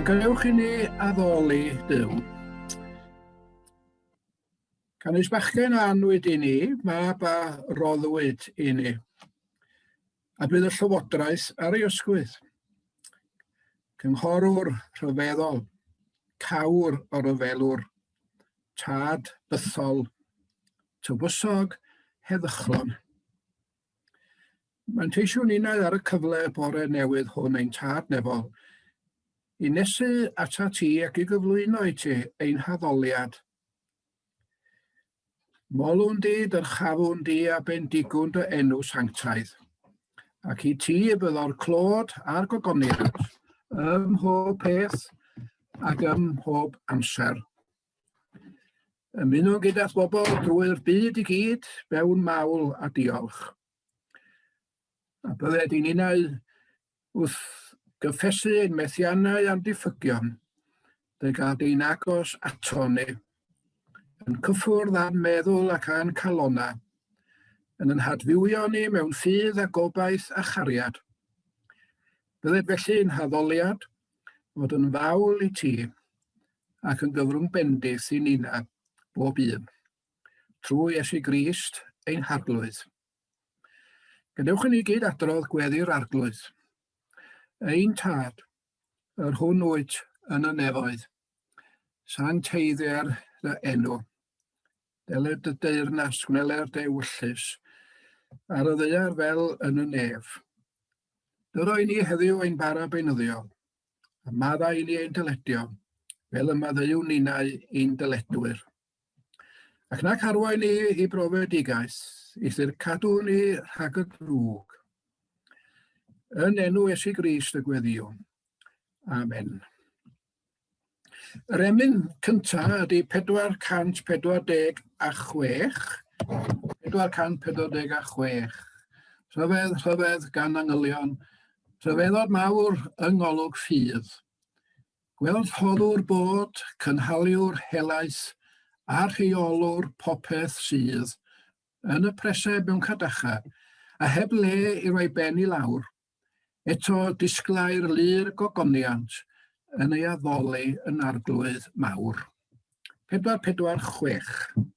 Gadewch i ni addoli Duw. Canys bachgen anwyd i ni, mab a roddwyd i ni. A bydd y llywodraeth ar ei ysgwydd. Cynghorwr rhyfeddol, cawr o ryfelwr, tad bythol, tywysog heddychlon. Mae'n teisio ninnau ar y cyfle bore newydd hwn ein tad nefol, i nesu ata ti ac i gyflwyno i ti ein haddoliad. Molwn di, dyrchafwn di a bendigwn dy enw sanctaidd, ac i ti y byddo'r clod a'r gogoniad, ym mhob peth ac ym mhob amser. Ymunwn gyda'ch bobl drwy'r byd i gyd, mewn mawl a diolch. A bydded i'n unau wrth gyffesu ein methiannau a'n diffygion, dy gael di'n agos ato ni, yn cyffwrdd a'n meddwl ac a'n calona, yn hadfywio ni mewn ffydd a gobaith a chariad. Bydded felly'n haddoliad fod yn fawl i ti ac yn gyfrwng bendith i nina bob un, trwy Iesu Grist ein harglwydd. Gadewch i ni gyd adrodd gweddi'r arglwydd. Ein tad, yr hwn wyt yn y nefoedd, sa'n teiddiar dy enw, deler dy deyrnas gwneler dy wyllus, ar y ddaear fel yn y nef. Dyro i ni heddiw ein bara beunyddio, a madda i ni ein dyledio, fel y maddeuw ninnau ein dyledwyr. Ac nac arwain ni i brofedigaeth, eithyr cadw ni rhag y drwg. Yn enw Iesu Grist y gweddiw. Amen. Yr emyn cyntaf ydy 446. 446. Rhyfedd gan angylion, rhyfeddod mawr yng ngolwg ffydd. Gweld hoddwr bod, cynhaliwr helaeth, a rheolwr popeth sydd, yn y presau mewn cadacha, a heb le i roi ben i lawr, eto disglair lyr gogoniant yn ei addoli yn arglwydd mawr. 446.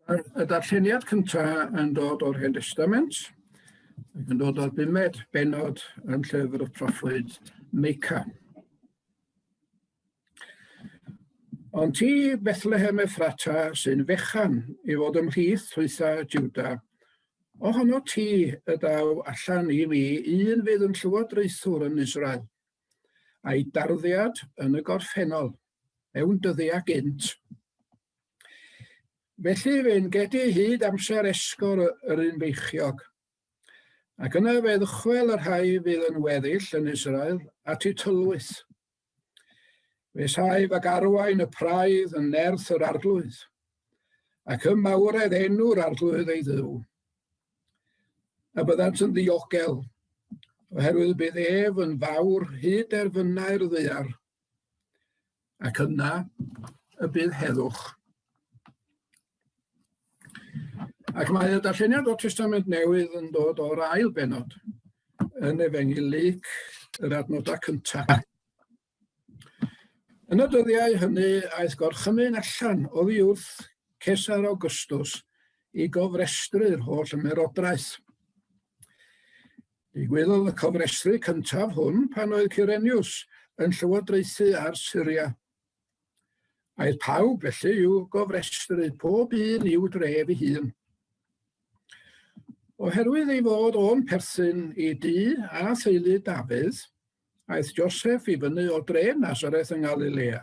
Y darlleniad cyntaf yn dod o'r Hen Testament, ac yn dod o'r 5 bennod yn llyfr y proffwyd Meica. Ond ti, Bethlehem Ephrata, sy'n fechan i fod ymhlith llwytha Jiwda, ohono ti y daw allan i mi un fydd yn llywodraethwr yn Israel, a'i darddiad yn y gorffennol, mewn dyddia gynt. Felly fe'n gedi hyd amser esgor yr un feichiog, ac yna fe ddychwel yr rhai fydd yn weddill yn Israel at eu tylwyth. Fe saif ag arwain y praidd yn nerth yr arglwydd, ac ymawredd enw'r arglwydd ei dduw. A byddant yn ddiogel, oherwydd bydd ef yn fawr hyd erfynau'r ddaear, ac yna y bydd heddwch. Ac mae y darlleniad o'r Testament Newydd yn dod o'r ail bennod yn Efengylig yr adnodau cyntaf. Yn y dyddiau hynny aeth gorchymyn allan oddi wrth Cesar Augustus i gofrestru'r holl ymerodraeth. Digwyddodd y cofrestru cyntaf hwn pan oedd Cyreniws yn llywodraethu ar Syria. Aeth pawb felly i'w gofrestru pob un i'w dref ei hun. Oherwydd ei fod o'n perthyn i dŷ a theulu Dafydd, aeth Joseph i fyny o dre Nazareth yn Galilea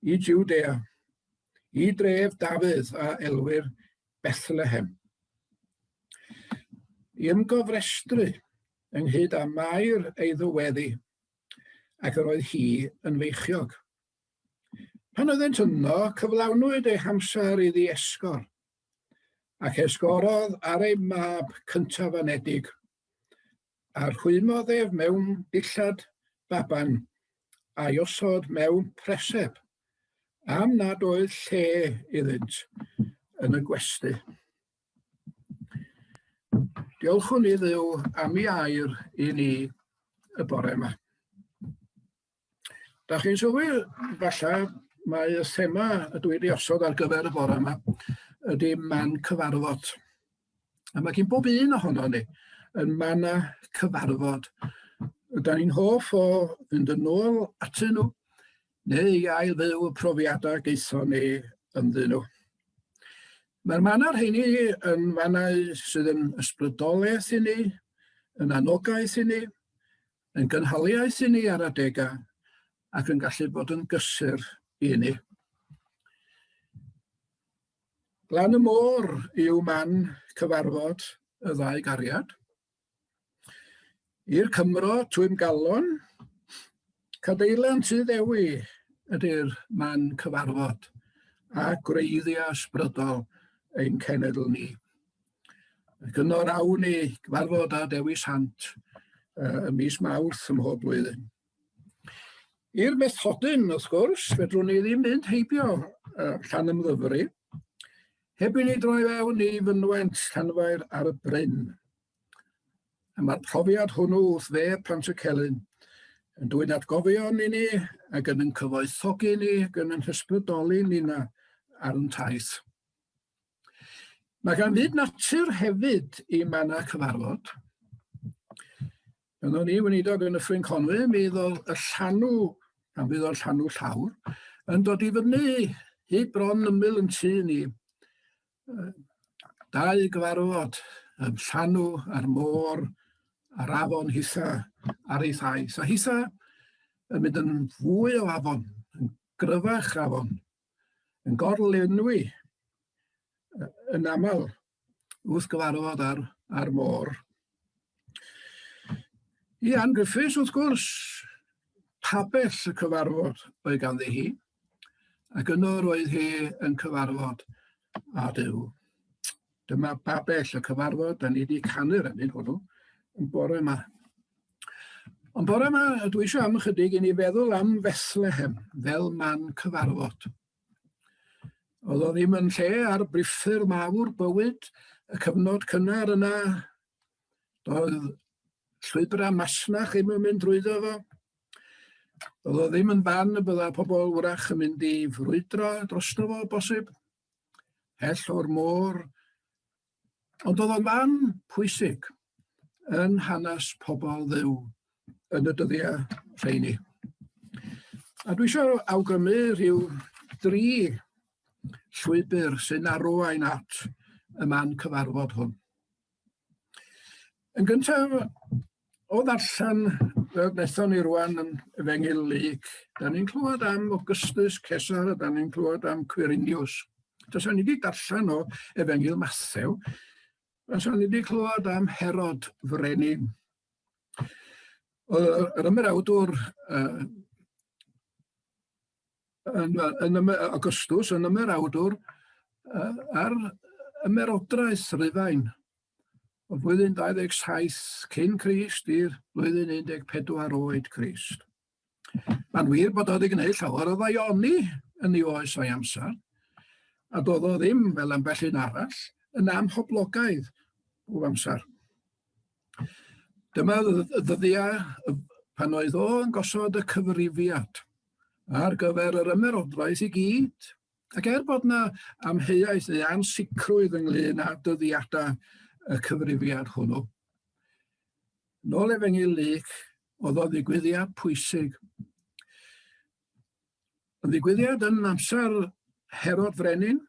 i Jwdea, i dref Dafydd a elwir Bethlehem. I ymgofrestru ynghyd â Mair ei ddyweddi, ac yr oedd hi yn feichiog. Pan oeddent yno, cyflawnwyd ei hamser iddi esgor, ac esgorodd ar ei mab cyntaf anedig, a rhwymodd ef mewn dillad baban, a'i osod mewn preseb, am nad oedd lle iddynt yn y gwesty. Diolchwn i Dduw am ei air i ni y bore yma. Da chi'n sylwi, falle, mae y thema y dwi wedi osod ar gyfer y bore yma ydy man cyfarfod. A mae gen bob un ohono ni yn mana cyfarfod. Da ni'n hoff o fynd yn ôl atyn nhw, neu i ail ddyw y profiadau gaethon ni ynddyn nhw. Mae'r manna'r rheini yn mannau sydd yn ysbrydoliaeth i ni, yn anogaeth i ni, yn gynhaliaeth i ni ar adegau, ac yn gallu bod yn gysur i ni. Lan y môr yw man cyfarfod y ddau gariad. I'r Cymro twym galon, cadeilan sydd ewi ydy'r man cyfarfod a gwreiddiau ysbrydol ein cenedl ni. Ac yno rawn ni gyfarfod a Dewis Sant ym mis Mawrth ym mhob blwyddyn. I'r methodyn, wrth gwrs, fedrwn ni ddim mynd heibio Llanymddyfri, heb i ni droi fewn i fynwent Llanfair ar y Bryn. A mae'r profiad hwnnw wrth dde Pant y Celyn yn dwy'n atgofion i ni ac yn cyfoethogi ni ac yn hysbrydoli ni na ar yn taith. Mae gan fyd natur hefyd i manna cyfarfod. Yno ni weinidog yn y Ffryn Conwy, mi ddodd y llanw, pan fydd o'r llanw llawr, yn dod i fyny hyd bron ymyl yn tŷ ni. Dau gyfarfod, llanw a'r môr, a'r afon hitha ar ei thaith. A hitha yn mynd yn fwy o afon, yn gryfach afon, yn gorlenwi yn aml wrth gyfarfod ar môr. Ian Griffiths, wrth gwrs, pabell y cyfarfod o'i ganddi hi, ac yno roedd hi yn cyfarfod a Duw. Dyma babell y cyfarfod, da ni wedi canu'r ennyn hwnnw, yn bore yma. Ond bore yma, dwi eisiau am ychydig i ni feddwl am Bethlehem fel man cyfarfod. Oedd o ddim yn lle ar brithyr mawr bywyd, y cyfnod cynnar yna, doedd llwybrau masnach ddim yn mynd drwyddo fo. Oedd o ddim yn fan y bydda pobl wrach yn mynd i frwydro drosto fo, bosib. hell o'r môr, ond oedd o'n fan pwysig yn hanes pobl Dduw yn y dyddiau rheini. A dwi eisiau awgrymu rhyw 3 llwybr sy'n arwain at y man cyfarfod hwn. Yn gyntaf, o ddarllen fel wnaethon ni rwan yn Efengyl Lyc, da ni'n clywed am Augustus Cesar, da ni'n clywed am Quirinius. Does ni wedi darllen o Efengyl Mathew, does ni wedi clywed am Herod Frenin. Yr ymerawdwr Augustus yn ymerawdwr ar ymerodraeth Rhufain o flwyddyn 27 cyn Crist i'r flwyddyn 14 oed Crist. Mae'n wir bod oedd wedi gwneud llawer o ddaioni yn ei oes o'i amser, a doedd o ddim, fel ambell un arall, yn amhoblogaidd o amser. Dyma ddyddiau pan oedd o yn gosod y cyfrifiad ar gyfer yr ymerodraeth i gyd, ac bod yna amheuaeth neu ansicrwydd ynglŷn â dyddiadau y cyfrifiad hwnnw. Nôl Efengyl Lyc, oedd o ddigwyddiad pwysig. Yn ddigwyddiad yn amser Herod Frenin,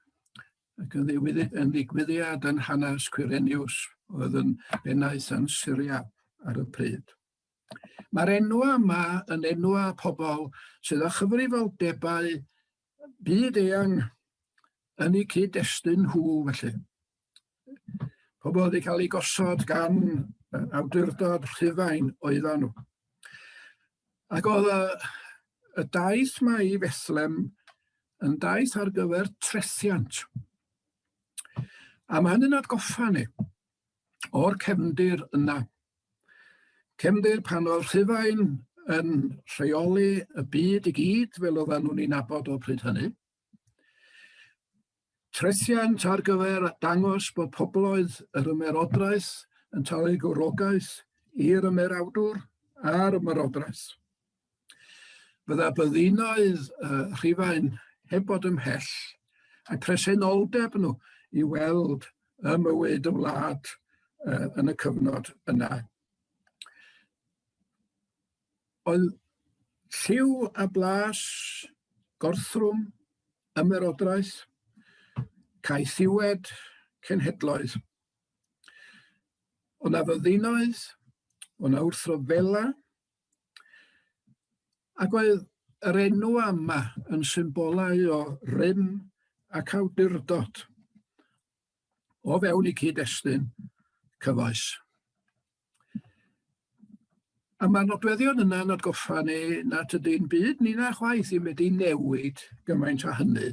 ac yn ddigwyddiad yn hanes Quirinius, oedd yn bennaeth yn Syria ar y pryd. Mae'r enwa yma yn enwa pobl sydd â chyfrifoldebau byd eang yn eu cyd-destun nhw felly. Pobl wedi cael ei gosod gan awdurdod Rhufain oeddan nhw. Ac oedd y daith yma i Bethlem yn daith ar gyfer trethiant. A mae hynny'n atgoffa ni o'r cefndir yna. Cefndir pan oedd Rhufain yn rheoli y byd i gyd fel oedden nhw'n ei nabod o pryd hynny. Trethiant ar gyfer dangos bod pobloedd yr ymerodraeth yn talu gwrogaeth i'r ymerawdwr a'r ymerodraeth. Bydda byddinoedd Rhufain heb bod ymhell a presenoldeb nhw i weld y mywyd y wlad yn y cyfnod yna. Oedd lliw a blas gorthrwm ymerodraeth, caethiwed cenhedloedd. O na fyddinoedd, o na wrthrofela, ac oedd yr enw yma yn symbolau o rym ac awdurdod o fewn i cyd-destun cyfoes. A mae'r nodweddion yna'n atgoffa ni nad ydy'n byd ni na chwaith i wedi newid gymaint â hynny.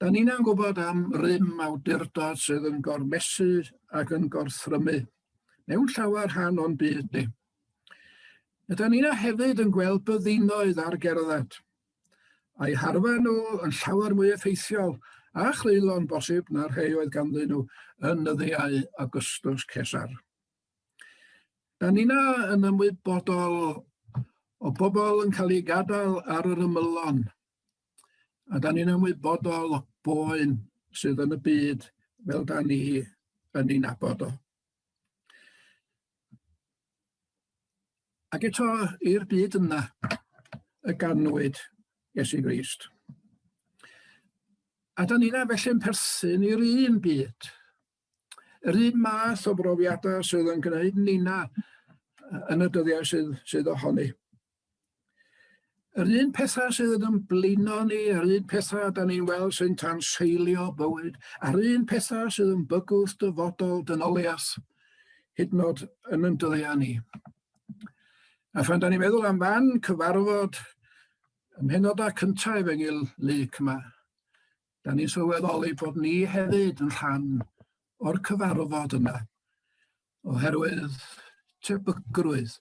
Da ni'n gwybod am rym awdurdod sydd yn gormesu ac yn gorthrymu mewn llawer rhan o'n byd ni. Da ni'n hefyd yn gweld byddinoedd ar gerdded, a'i harfa nhw yn llawer mwy effeithiol a chleulo'n bosib na'r rhai oedd ganddyn nhw yn ddyddiau Augustus Cesar. Da ni'n yn ymwybodol o bobl yn cael ei gadael ar yr ymylon, a da ni'n ymwybodol o boen sydd yn y byd fel da ni yn ei nabod o. Ac eto i'r byd yna y ganwyd Iesu Grist. A da ni'n felly'n perthyn i'r un byd, yr un math o brofiadau sydd yn gwneud nina yn y dyddiau sydd ohoni. Yr un pethau sydd yn blino ni, yr un pethau da ni'n weld sy'n tanseilio bywyd, a'r un pethau sydd yn bygwth dyfodol dynoliaeth, hyd yn oed yn ein dyddiau ni. A phan da ni'n meddwl am fan cyfarfod ym mhenodau cyntaf Efengyl Lyc yma, da ni'n sylweddoli bod ni hefyd yn rhan o'r cyfarfod yna, oherwydd tebygrwydd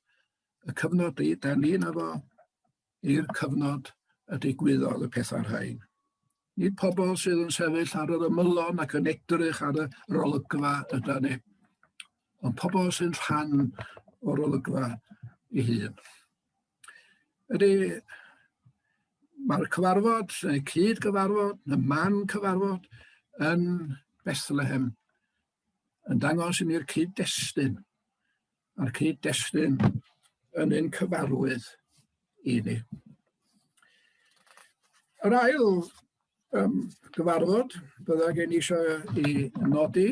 y cyfnod da ni'n efo i'r cyfnod y digwyddodd y pethau rhain. Nid pobl sydd yn sefyll ar yr ymylon ac yn edrych ar yr olygfa yda ni, ond pobl sy'n rhan o'r olygfa ei hun. Mae'r cyfarfod, neu cyd-gyfarfod, y man cyfarfod yn Bethlehem yn dangos i ni'r cyd-destun. A'r cyd-destun yn ein cyfarwydd i ni. Yr ail gyfarfod byddai gen i eisiau i nodi.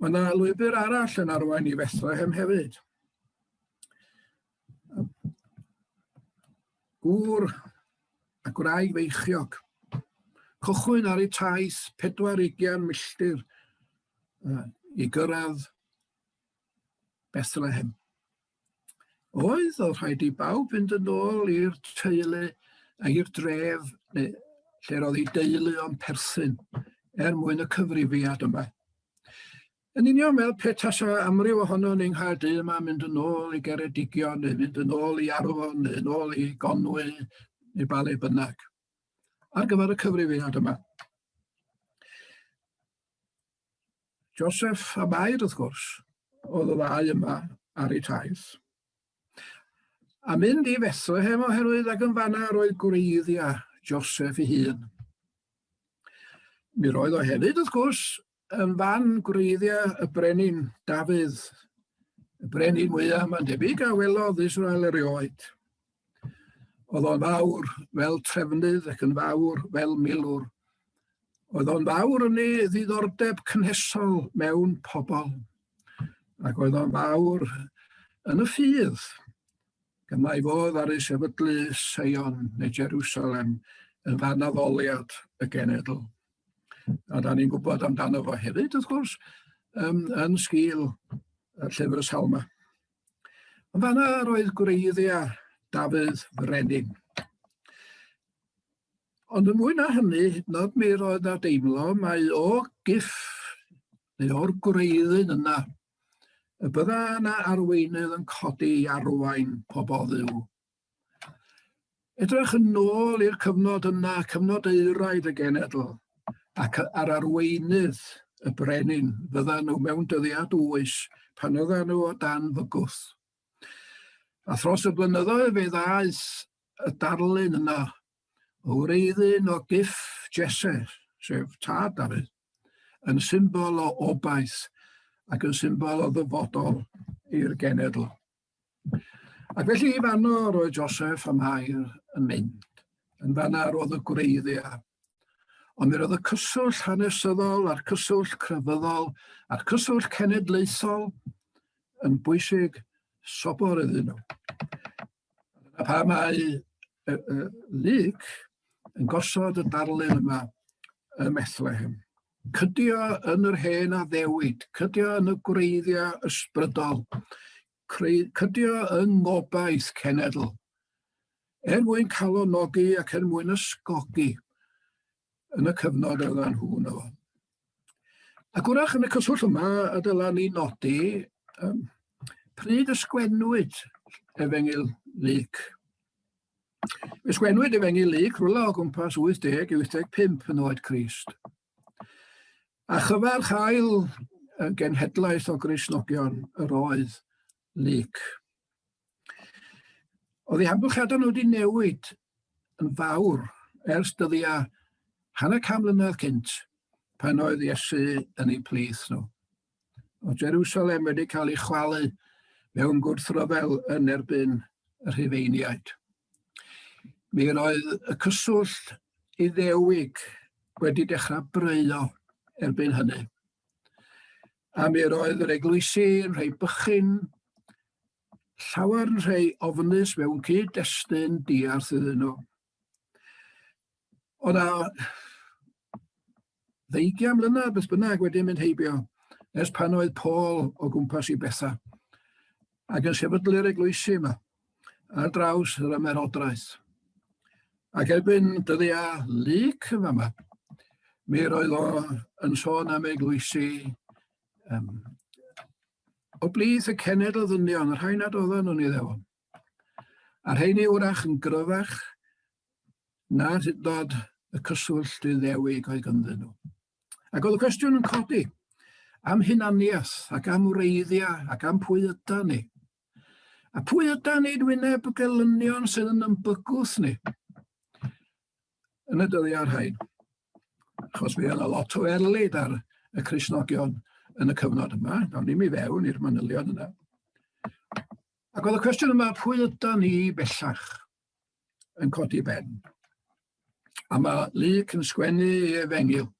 Mae yna lwybr arall yn arwain i Bethlehem hefyd. Gŵr a gwraig feichiog. Cychwyn ar eu taith 40 milltir i gyrraedd Bethlehem. Oedd o rhaid i bawb fynd yn ôl i'r teulu a i'r dref lle roedd ei deulu o'n perthyn mwyn y cyfrifiad yma. Yn union fel petas amryw ohono ni'n Nghaerdydd yma mynd yn ôl i Geredigion, neu mynd yn ôl i Arfon, neu yn ôl i Gonwy, neu bale bynnag, ar gyfer y cyfrifiad yma. Joseph a Mair, wrth gwrs, oedd y ddau yma ar eu taith. A mynd i Bethlehem oherwydd ac yn fanna roedd gwreiddiau Joseph ei hun. Mi roedd o hefyd, wrth gwrs, yn fan gwreiddiau y brenin Dafydd, y brenin mwyaf mae'n debyg a welodd Israel erioed. Oedd o'n fawr fel trefnydd ac yn fawr fel milwr. Oedd o'n fawr yn ei ddiddordeb cynhesol mewn pobol. Ac oedd o'n fawr yn y ffydd. Gyma'i fodd ar ei sefydlu Sion neu Jerusalem yn fan addoliad y genedl. A da ni'n gwybod amdano fo hefyd, wrth gwrs, yn sgil y llyfr y Salma. Ond fanna roedd gwreiddiau Dafydd Frenin. Ond yn mwy na hynny, hyd yn oed mi roedd na deimlo, mae o giff, neu o'r gwreiddyn yna, y bydda yna arweinydd yn codi i arwain pobol ddiw. Edrych yn ôl i'r cyfnod yna, cyfnod euraidd y genedl, ac ar arweinydd y brenin, fydda nhw mewn dyddiad wys pan oedden nhw o dan fygwth. A thros y blynyddoedd fe ddaeth y darlun yna o wreiddyn o giff Jesse, sef tad Dafydd, yn symbol o obaith ac yn symbol o ddyfodol i'r genedl. Ac felly i fanno roedd Joseph a Mair yn mynd. Yn fanna roedd y gwreiddiau. Ond mi roedd y cyswllt hanesyddol a'r cyswllt crefyddol a'r cyswllt cenedlaethol yn bwysig sobor iddyn nhw. A pa mae Luc yn gosod y darlun yma ym Bethlehem. Cydio yn yr hen addewid, cydio yn y gwreiddiau ysbrydol, cydio yn ngobaith cenedl, mwyn calonogi ac mwyn ysgogi yn y cyfnod yna nhw yno fo. Ac wrach yn y cyswllt yma, y dyla ni nodi, pryd ysgwennwyd Efengyl Luc. Ysgwennwyd Efengyl Luc rwla o gwmpas 80-85 yn oed Crist. A chyfarch ail genhedlaeth o Gristnogion yr oedd Luc. Oedd ei amgylchiadau nhw wedi newid yn fawr ers dyddiau hanner can mlynedd cynt pan oedd Iesu yn ei plith nhw. O Jerusalem wedi cael ei chwalu mewn gwrthryfel yn erbyn y Rhufeiniaid. Mi oedd y cyswllt Iddewig wedi dechrau breuo erbyn hynny. A mi oedd yr eglwysi yn rhai bychyn, llawer yn rhai ofnus mewn cyd-destun diarth iddyn nhw. Oedd 20 mlynedd beth bynnag wedi mynd heibio, ers pan oedd Paul o gwmpas i Betha, ac yn sefydlu'r eglwysi yma, ar draws yr ymerodraeth. Ac erbyn dyddiau Luc yn fama, mi roedd o yn sôn am eglwysi o blith y cenedl ddynion, yr rhain nad oedden nhw'n Iddewon. A'r rheini wrach yn gryfach na hyd yn oed y cyswllt Iddewig oedd ganddyn nhw. Ac oedd y cwestiwn yn codi am hunaniaeth ac am wreiddiau ac am pwy yda ni. A pwy yda ni wyneb y gelynion sydd yn ymbygwth ni yn y dyddiau'r rhain? Achos fi yna lot o erlyd ar y Cristnogion yn y cyfnod yma, nawn ni mi fewn i'r manylion yna. Ac oedd y cwestiwn yma, pwy yda ni bellach yn codi ben? A mae Luc yn sgwennu i Efengyl,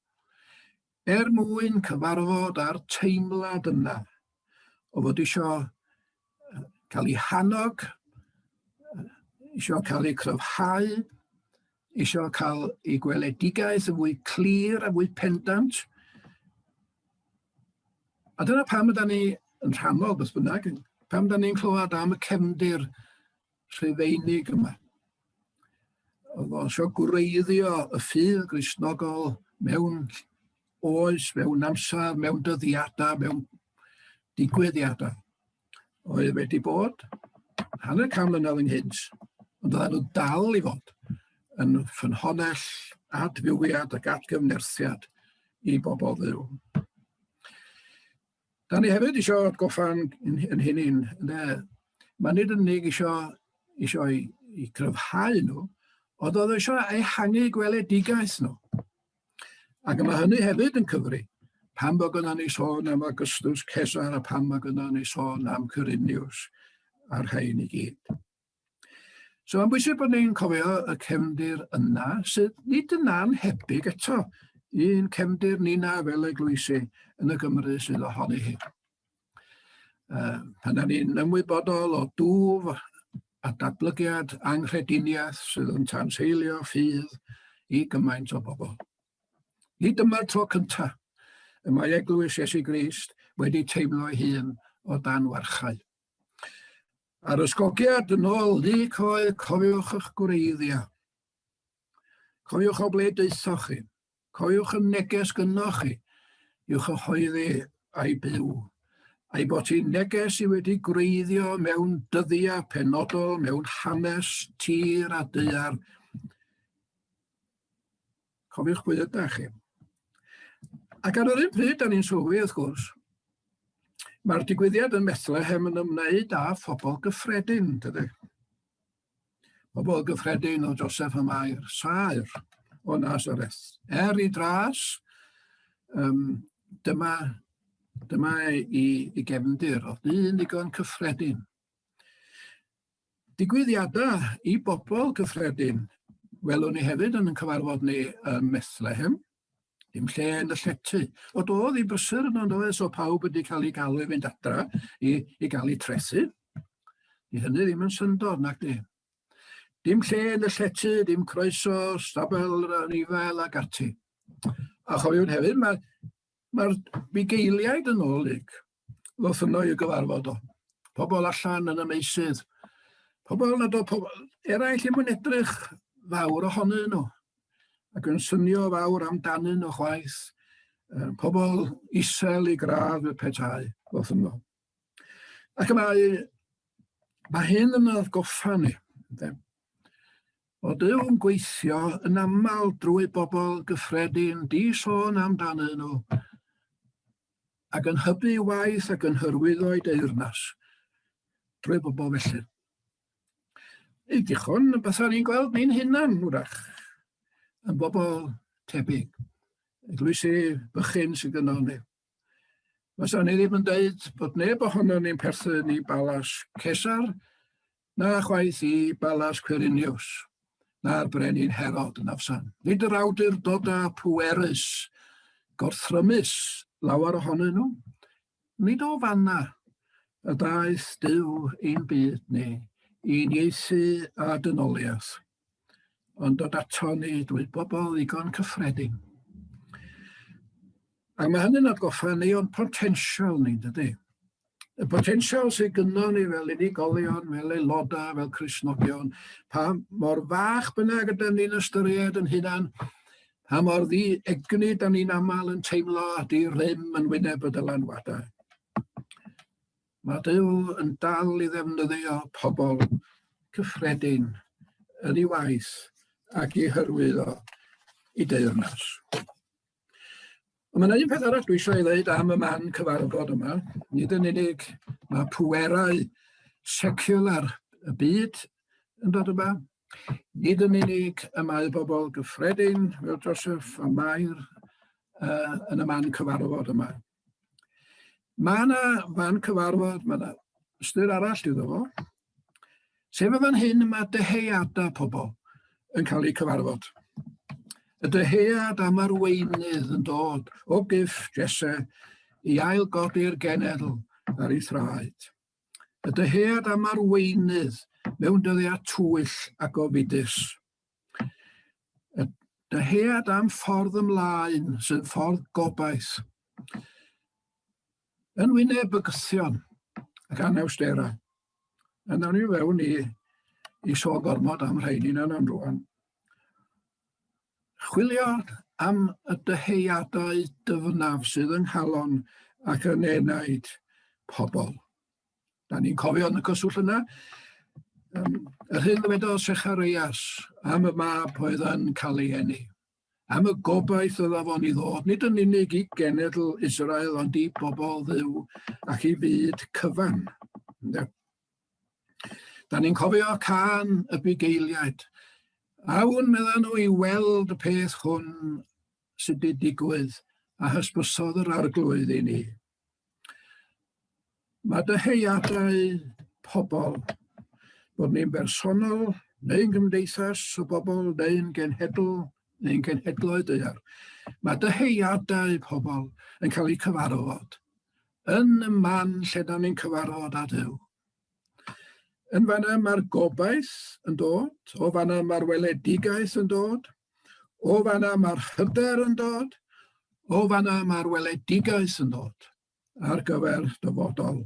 mwyn cyfarfod a'r teimlad yna, o fod isio cael ei hannog, isio cael ei cryfhau, isio cael ei gweledigaeth yn fwy clir a fwy pendant. A dyna pam ydyn ni yn rhannol, beth bynnag, pam ydyn ni'n clywed am y cefndir Rhufeinig yma. Oedd o'n sio gwreiddio y ffydd Gristnogol mewn oes, mewn amser, mewn dyddiadau, mewn digwyddiadau. Oedd wedi bod hanner can mlynedd ynghynt, ond oedden nhw dal i fod yn ffynhonnell adfywiad ac atgyfnerthiad i bobl ddiw. Da ni hefyd eisiau atgoffa'n yn hynny'n, mae nid yn unig eisiau i cryfhau nhw, ond oedd eisiau ehangu gweledigaeth nhw. Ac mae hynny hefyd yn cyfri, pam bod gynna ni sôn am Augustus Cesar a pam bod gynna ni sôn am Cyriniws a'r rhain i gyd. So mae'n bwysig bod ni'n cofio y cefndir yna, sydd nid yna'n hebyg eto un cefndir nina fel Eglwysi yn y Gymru sydd ohoni hi. Pan ni'n ymwybodol o dwf a datblygiad anghrediniaeth sydd yn tanseilio ffydd i gymaint o bobl. Nid dyma'r tro cyntaf y mae Eglwys Iesu Grist wedi teimlo ei hun o dan warchau. A'r ysgogiad yn ôl, Luc oedd, cofiwch eich gwreiddiau. Cofiwch o ble daethoch chi. Cofiwch y neges gynnoch chi i'w chyhoeddi a'i byw. A'i bod hi'n neges i wedi gwreiddio mewn dyddiau penodol, mewn hanes, tir a daear. Cofiwch pwy ydych chi. Ac ar yr un pryd, da ni'n sylwi, wrth gwrs, mae'r digwyddiad yn Bethlehem yn ymwneud â phobl gyffredin, dydy. Pobl gyffredin o Joseph y Mair, Saer o Nazareth. I dras, dyma i gefndir, o dyn digon cyffredin. Digwyddiadau i bobl gyffredin, welwn ni hefyd yn cyfarfod ni yn Bethlehem, dim lle yn y llety. O doedd i brysur yn oes o pawb wedi cael ei galw i fynd adra i gael ei trethu. I hynny ddim yn syndod nac di. Dim lle yn y llety, dim croeso, stabel, rifel ac ati. A chofiwn hefyd, mae'r bugeiliaid yn ôl ddoth yno i gyfarfod o. Pobl allan yn y meisydd. Pobl eraill ddim yn edrych fawr ohonyn nhw. Ac yn synio fawr amdanyn nhw chwaith. Pobl isel i gradd y petai, ddoth yno. Ac mae hyn yn atgoffa ni. O Duw yn gweithio yn aml drwy bobl gyffredin, di sôn amdanyn nhw, ac yn hybu waith ac yn hyrwyddo ei deyrnas drwy bobl felly. I dichon, bethau ni'n gweld ni'n hunan, wrach, yn bobl tebyg. Eglwysi bychyn sydd gyda ni. Fysa ni ddim yn dweud bod neb ohono ni'n perthyn i Balas Cesar, na chwaith i Balas Cyriniws, na'r brenin Herod yn afsan. Nid yr awdurdodau pwerus, gorthrymus lawer ohonyn nhw. Nid o fanna y daeth Duw ein byd ni i nieithu a dynoliaeth, ond dod ato ni drwy bobl ddigon cyffredin. Ac mae hynny'n atgoffa ni o'n potensial ni, dydy. Y potensial sydd gynno ni fel unigolion, fel aelodau, fel Cristnogion, pa mor fach bynnag ydyn ni'n ystyried yn hunan, pa mor egni da ni'n aml yn teimlo a di rym yn wyneb y dylanwadau. Mae Duw yn dal i ddefnyddio pobl cyffredin yn ei waith ac i hyrwyddo i deyrnas. Mae un peth arall dwi eisiau ei ddweud am y man cyfarfod yma. Nid yn unig mae pwerau seciwlar y byd yn dod yma. Nid yn unig y mae bobl gyffredin, fel Joseph a Mair, yn y man cyfarfod yma. Mae yna fan cyfarfod, mae yna ystyr arall iddo fo, sef y fan hyn mae deheuadau pobl yn cael eu cyfarfod. Y deheuad am arweinydd yn dod o gyff Jesse i ailgodi'r genedl ar ei thraed. Y deheuad am arweinydd mewn dyddiau tywyll ac ofidus. Y deheuad am ffordd ymlaen sy'n ffordd gobaith. Yn wyneb bygythion ac anawstera. A nawn ni fewn i sôn gormod am rhain un yn rwan. Chwilio am y deheuadau dyfnaf sydd yn halon ac yn enaid pobl. Da ni'n cofio yn y cyswll yna, yr hyn ddywedodd Secharias am y mab oedd yn cael ei eni. Am y gobaith oedd afon i ddod, nid yn unig i genedl Israel, ond i bobl dduw ac i fyd cyfan. Da ni'n cofio can y bugeiliaid. Awn meddan nhw i weld y peth hwn sydd wedi digwydd a hysbysodd yr arglwydd i ni. Mae deheuadau pobl, bod ni'n bersonol, neu'n gymdeithas o bobl, neu'n genhedl, neu'n genhedloedd ddaear. Mae deheuadau pobl yn cael eu cyfarfod yn y man lle da ni'n cyfarfod â Duw. Yn fan'na mae'r gobaith yn dod, o fan'na mae'r weledigaeth yn dod, o fan'na mae'r hyder yn dod, o fan'na mae'r weledigaeth yn dod ar gyfer dyfodol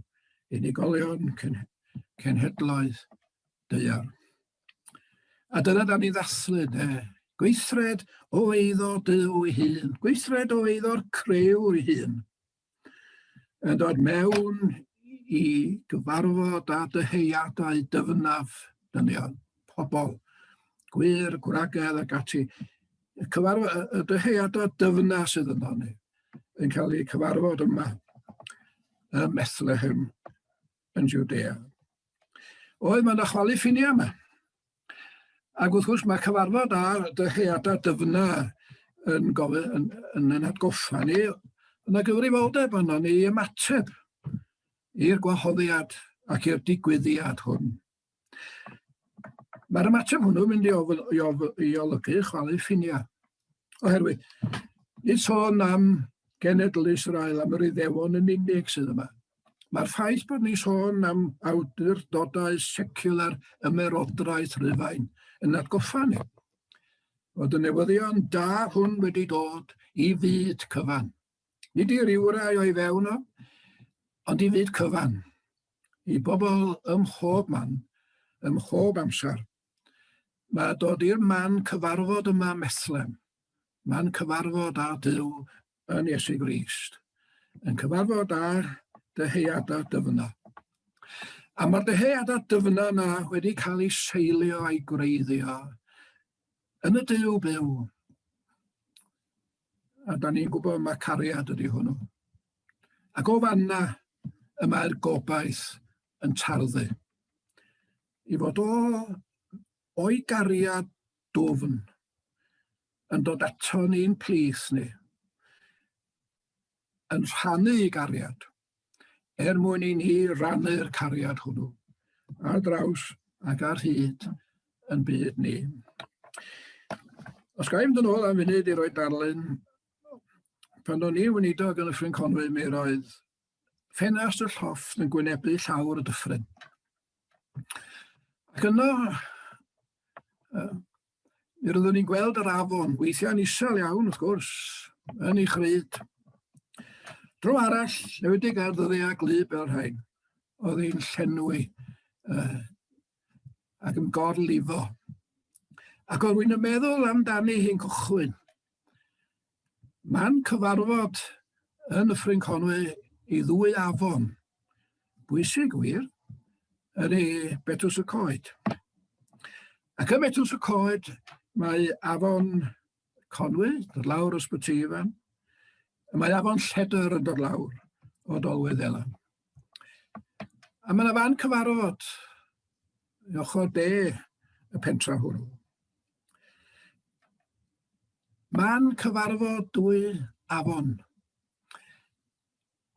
unigolion cenhedloedd ddaear. A dyna da ni ddathlu, gweithred o eiddo Duw ei hun, gweithred o eiddo'r crew ei hun, yn dod mewn i gyfarfod a deheuadau dyfnaf, dynion, pobl, gwir, gwragedd ac ati. Y deheuadau dyfnaf sydd yno ni yn cael eu cyfarfod yma ym Bethlehem yn Judea. Oedd mae'n chwalu ffinia yma. Ac wrth gwrs mae cyfarfod a deheuadau dyfnaf yn atgoffa ni yna gyfrifoldeb yno ni ymateb i'r gwahoddiad ac i'r digwyddiad hwn. Mae'r ymateb hwnnw'n mynd i olygu chwalu ffinia. Oherwydd, nid sôn am genedl Israel, am yr Iddewon yn unig sydd yma. Mae'r ffaith bod ni sôn am awdurdodau seciwlar ymerodraeth Rhufain yn atgoffa ni. Fod y newyddion da hwn wedi dod i fyd cyfan. Nid i riwrau o'i fewn o, ond i fyd cyfan. I bobl ym mhob man, ym mhob amser. Mae dod i'r man cyfarfod yma Bethlem. Man cyfarfod â Duw yn Iesu Grist. Yn cyfarfod â deheuadau dyfnaf. A mae'r deheuadau dyfnaf yna wedi cael ei seilio a'i gwreiddio yn y Duw byw. A da ni'n gwybod mae cariad ydy hwnnw. Ac o fanna y mae'r gobaith yn tarddu. I fod o'i gariad dwfn yn dod ato ni'n plith ni, yn rhannu ei gariad, mwyn i ni rannu'r cariad hwnnw, ar draws ac ar hyd yn byd ni. Os ga i mynd yn ôl am funud i roi darlun, pan o'n i weinidog yn y Ffryn Conwy, mi roedd ffenast y llofft yn gwynebu llawr y dyffryn. Ac yno, mi roeddwn ni'n gweld yr afon, weithiau'n isel iawn, wrth gwrs, yn ei chryd. Dro arall, newedig ar ddyddiau glyb fel rhain, oedd hi'n llenwi ac yn gorlifo. Ac oedd rwy'n meddwl amdani hi'n cychwyn. Ma'n cyfarfod yn y Ffryn Conwy i ddwy afon, bwysig wir, yn ei Betws y Coed. Ac yn Betws y Coed, mae afon Conwy, dod lawr o Sbytifan, a mae afon Lledr yn dod lawr o Dolwedd Elan. A mae yna fan cyfarfod i ochr de y pentra hwnnw. Man cyfarfod dwy afon.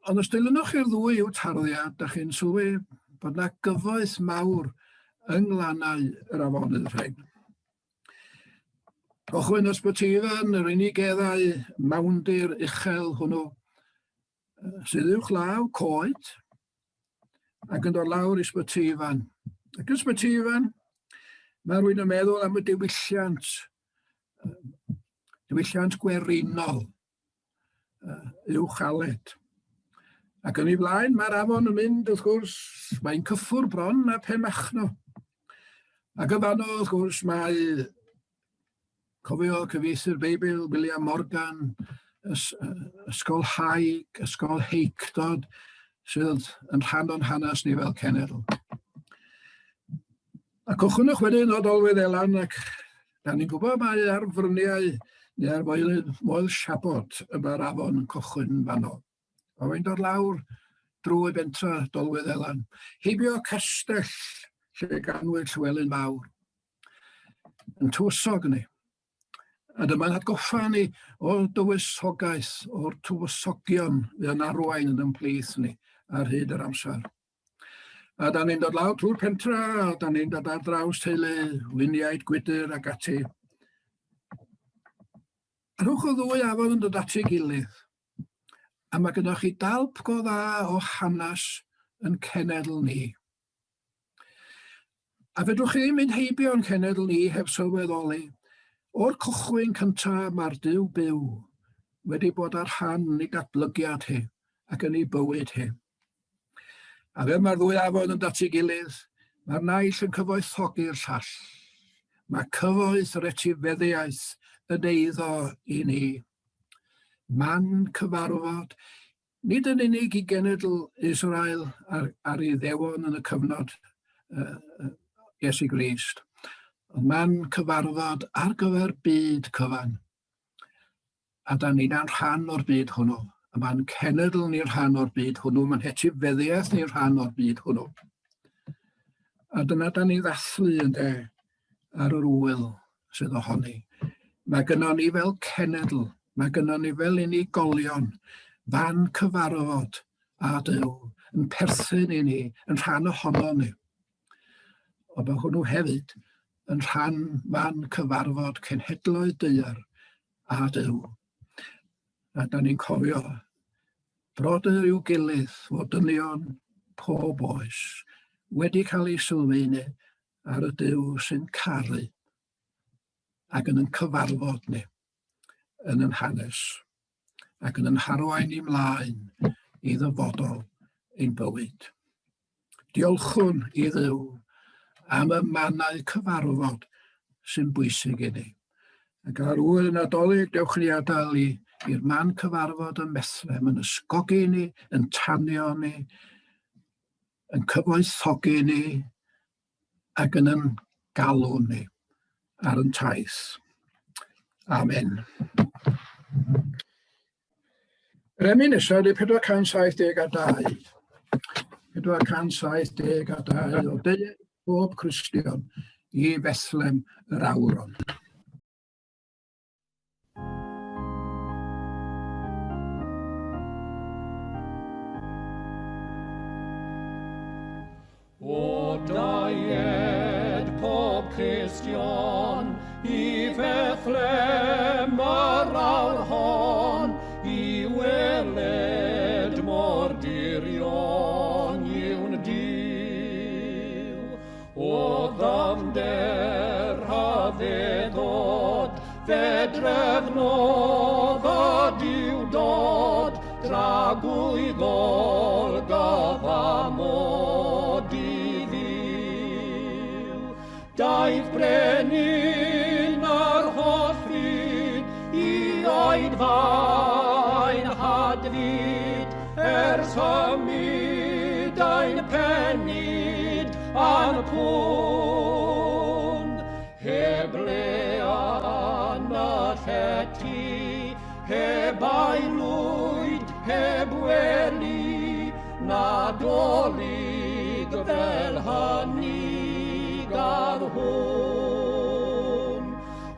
Ond os dilynwch chi'r ddwy i'w tarddiad, da chi'n sylwi bod yna gyfoeth mawr yng nglanau yr afonydd rhain. Gochwyn Ysbytifan, yr unigeddau mawndir uchel hwnnw, sydd uwch law coed, ac yn dod lawr i Ysbytifan. Ac yn Ysbytifan, mae rhywun yn meddwl am y diwylliant gwerinol, uwch Aled. Ac yn ei blaen, mae'r afon yn mynd, wrth gwrs, mae'n cyffwr bron a Penmachno. Ac yn fanno, wrth gwrs, mae cofio cyfieithu'r Beibl, William Morgan, ysgol Haig, ysgol Heicdod, sydd yn rhan o'n hanes ni fel cenedl. A cochynwch wedyn o Dolwedd Elan, ac da ni'n gwybod mae ar fryniau neu ar moel siabod yma'r afon yn cochyn fanno. A mae'n dod lawr drwy bentra Dolwedd Elan. Heibio castell lle ganwyd Llywelyn Mawr. Yn tywysog ni. A dyma'n atgoffa ni o'r dywysogaeth, o'r tywysogion yn arwain yn ymplith ni ar hyd yr amser. A da ni'n dod lawr trwy'r pentra, a da ni'n dod ar draws teulu, winiaid, gwydr ac ati. A rhwch o ddwy afon yn dod ati gilydd. A mae gennych chi dalp go dda o hanes yn cenedl ni. A fedrwch chi ddim mynd heibio yn cenedl ni heb sylweddoli, o'r cychwyn cyntaf mae'r Duw byw wedi bod ar rhan ei datblygiad hi ac yn ei bywyd hi. A fe mae'r ddwy afon yn dati gilydd, mae'r naill yn cyfoethogi'r llall. Mae cyfoeth yr etifeddiaeth yn eiddo i ni. Man cyfarfod, nid yn unig i genedl Israel ar ei ddewon yn y cyfnod Iesu Grist, ond man cyfarfod ar gyfer byd cyfan. A da ni'n rhan o'r byd hwnnw, a mae'n cenedl ni'r rhan o'r byd hwnnw, mae'n etifeddiaeth ni'r rhan o'r byd hwnnw. A dyna da ni'n ddathlu ynde ar yr wyl sydd ohoni. Mae gynnon ni fel cenedl, mae gynnon ni fel unigolion, fan cyfarfod a Duw, yn perthyn i ni, yn rhan ohono ni. Ond mae hwnnw hefyd yn rhan fan cyfarfod cenhedloedd Deuar a Duw. A da ni'n cofio brodyr i'w gilydd fod dynion pob oes wedi cael ei sylfaenu ar y Duw sy'n caru ac yn cyfarfod ni yn yn hanes ac yn harwain i mlaen i ddyfodol ein bywyd. Diolchwn i Dduw am y mannau cyfarfod sy'n bwysig i ni. Ac ar ôl y Nadolig, dewch ni adael i'r man cyfarfod yn Bethlem, yn ysgogi ni, yn tanio ni, yn cyfoethogi ni, ac yn galw ni ar yn taith. Amen. Yr emyn nesaf ydy 472. 472 o deued bob Cristion i Bethlem yr awron. O deued pob Cristion i Bethlem yr awr hon, i weled mor dirion yw'n Duw. O ddamder a feddod, fe drefnodd a diwdod, dragwyddol gyfamod i ddiw. Daeth brenin ar hollfyd i Oedfa Eglwys, symud ein penid a'n pwn. Heb lean a llety, heb aelwyd, heb weli, nad oli fel hynny gar hwn.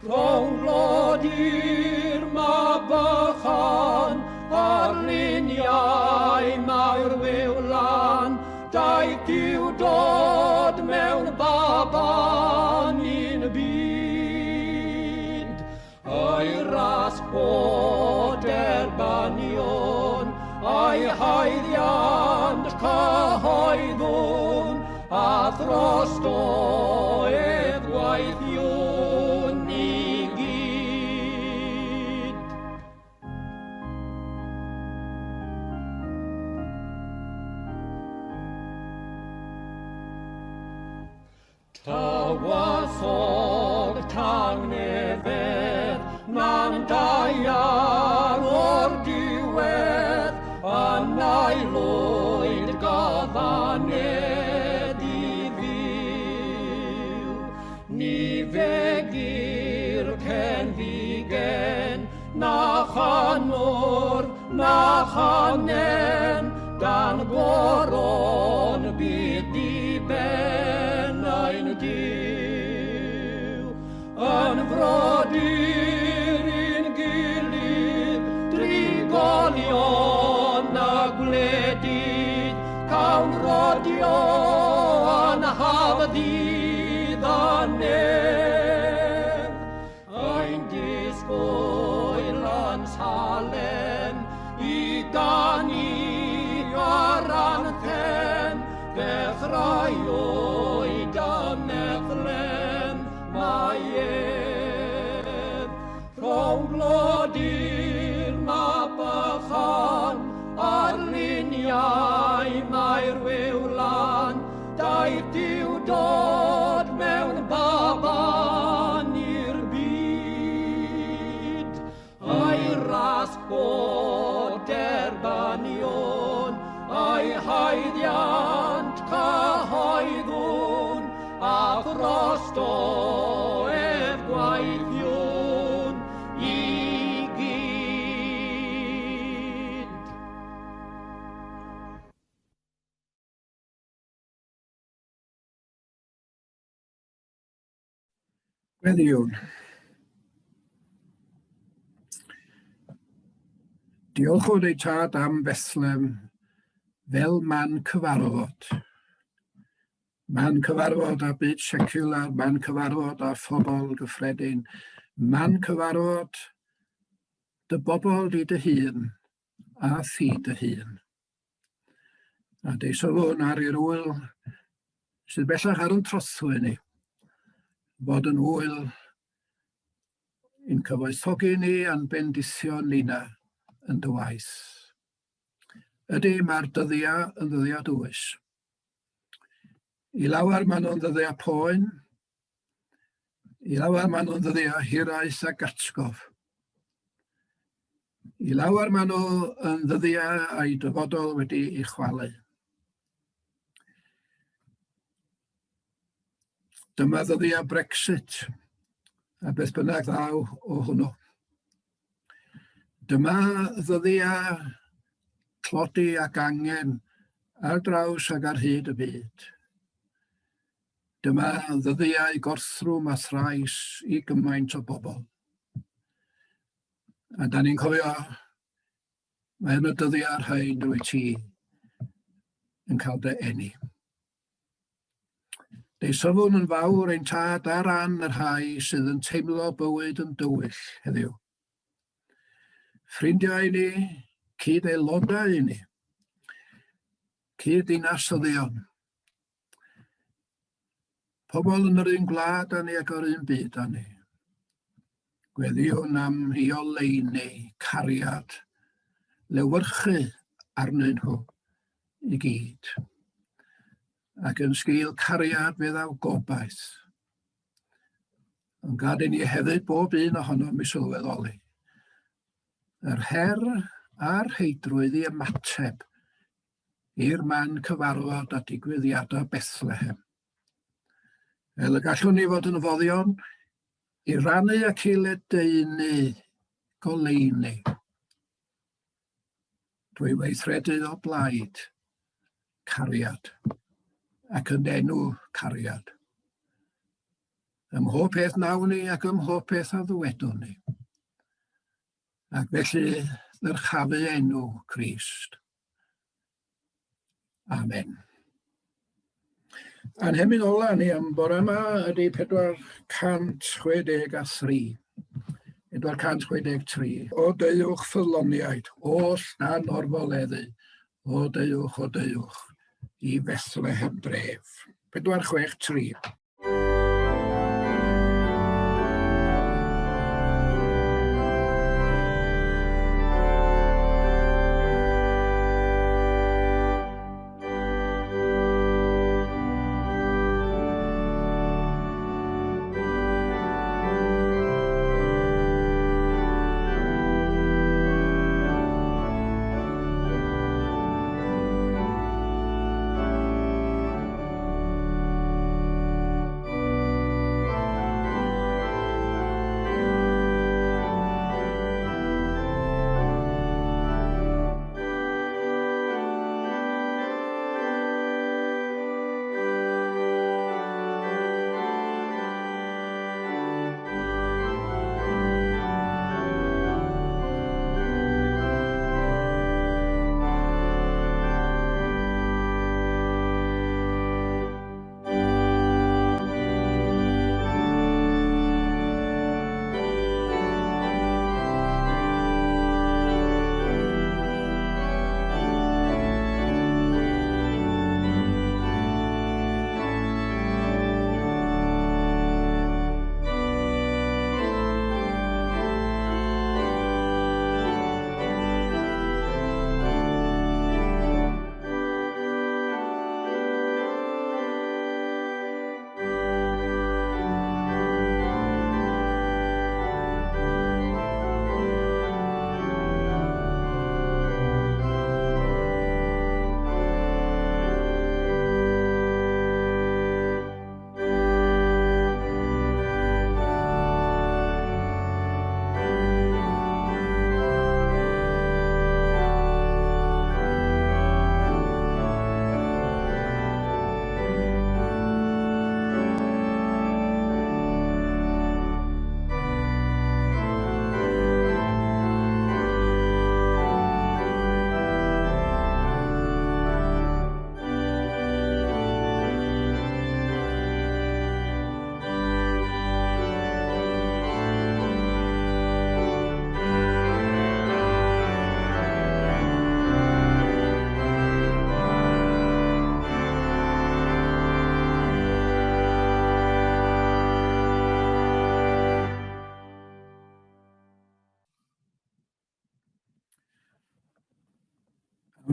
Rhwng glodyr Mabychan a'r luniau mawr wiwlan, daeth Duw dod mewn baban i'n byd. A'i ras bod erbanion, a'i haeddiant cyhoeddwn, a throst oedd gwaithiwn i gyd. Tywysog tangnefedd, na'n daiar o'r diwedd, yna'i lwyd gofannedd i fyw. Ni fegir cenfigen, na chanwr, na chanen, dan goron bydd diben ein Duw. Yn frodyr i'n gilydd, drigolion a gwledydd, cawn rodio a'n hafddydd a nedd. Ein disgwyl yn salen i ganu ar anthem, dechreuwyd a meddlen mae ef. Rhwng glodyr Mabychan a'r luniau mae'r wiwlan, daeth Duw dod mewn baban i'r byd. A'i ras bod erbanion, a'i haeddiant cyhoeddwn, a throst oedd gwaithiwn i gyd. Gweddiwn. Diolch o deud tad am Bethlem fel man cyfarfod. Man cyfarfod â byd seciwlar, man cyfarfod â phobl gyffredin, man cyfarfod dy bobl di dy hun a thi dy hun. A deisofwn ar i'r wyl sydd bellach ar yn trothwy ni, fod yn wyl i'n cyfoethogi ni a'n bendithio nina yn dy waith. Ydy mae'r dyddiau yn ddyddiau dwys. I lawer maen nhw'n ddyddiau poen, i lawer maen nhw'n ddyddiau hiraeth a gatgof. I lawer maen nhw yn ddyddiau a'i dyfodol wedi ei chwalu. Dyma ddyddiau Brexit, a beth bynnag ddaw o hwnnw. Dyma ddyddiau clodi ac angen ar draws ac ar hyd y byd. Dyma ddyddiau gorthrwm a thrais i gymaint o bobl. A da ni'n cofio, mae yn y dyddiau'r rhain rwy ti yn cael dy eni. Deisofwn yn fawr ein tad ar ran yr rhai sydd yn teimlo bywyd yn dywyll heddiw. Ffrindiau ni, cyd aelodau i ni, cyd dinasyddion, pobl yn yr un gwlad â ni ac o'r un byd â ni. Gweddiwn am rheoleini, cariad, lewyrchu arnyn nhw i gyd, ac yn sgil cariad fydd aw gobaith. Ond gad i ni hefyd bob un ohonom i sylweddoli. Yr her a'r heidrwydd i ymateb i'r man cyfarfod a digwyddiadau Bethlehem. Fel y gallwn ni fod yn foddion i rannu ac i ledaenu goleuni. Dwi weithredu o blaid, cariad ac yn enw cariad. Ym mhob peth nawn ni ac ym mhob peth a ddywedwn ni. Ac felly ddyrchafu enw Crist. Amen. A'n hemyn ola ni am bore yma ydy 463. 463. O deuwch ffyloniaid, oll na norfoleddu, o deuwch, i Bethlehem dref. 463.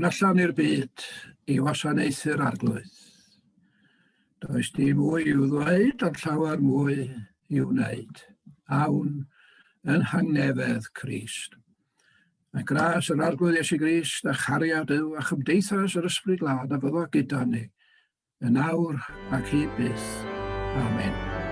Awn allan i'r byd i wasanaethu'r arglwydd. Does dim mwy i'w ddweud, ond llawer mwy i'w wneud. Awn yn hangnefedd Crist. Mae gras yr arglwydd Iesu Grist a chariad yw a chymdeithas yr ysbryd glad a fyddo gyda ni, yn awr ac hyd byth. Amen.